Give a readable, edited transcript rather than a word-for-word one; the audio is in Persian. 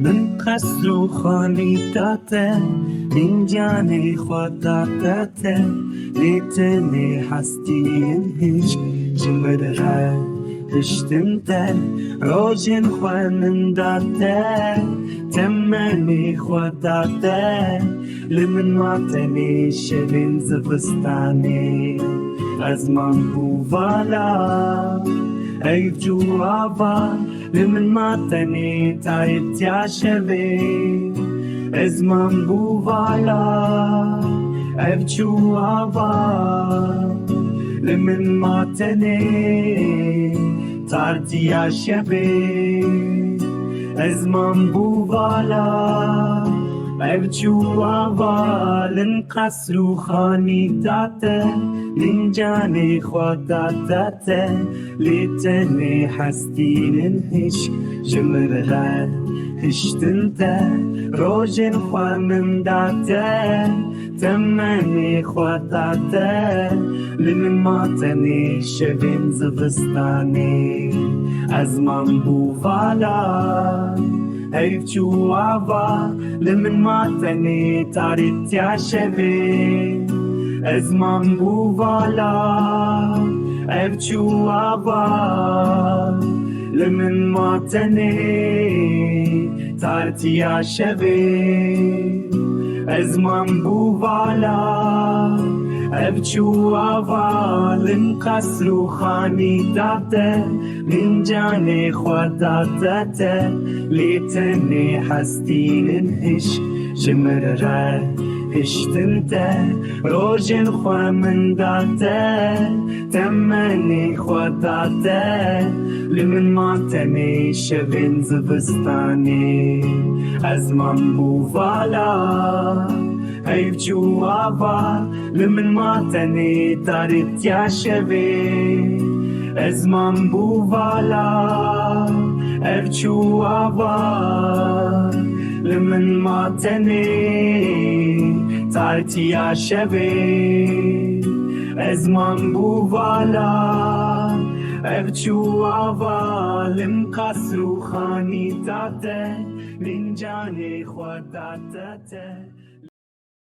من قصر خانی داده من جان خود داده لیتنی هستی هیچ جمره هشتم ده روزن خوانن داده تمنی خود داده لمن معتنی شبین زبستانی از من بوالا ای جوابا لمن معتنی تایت یا شبی از من بوالا ای جوابا لمن معتنی تایت یا شبی از من بوالا ارجوها لنقصر خانی داده من جان خود داده لیتنی هستین هیچ جمره هشتن ده روزن خوانن داده تمنی خود داده لمن ماتنی شبین زبستانی از من بوالا حیف جوابا لمن معتنی تاریت یا شبی از من بوالا حیف جوابا لمن معتنی تاریت یا شبی از من بوالا حیف جوابا لنقصر خانی داده من جان خود داده لیتنی هستین هیچ جمره هشتن ده روزن خوامن داده تمنی خود داده لمن معتنی شبین زبستانی از من بوالا حیف جوابا لمن معتنی تاریت یا شبی از من بوالا حیف جوابا لمن معتنی تاریت یا شبی از من بوالا حیف جوابا لم قصر خانی داده من جان خود داده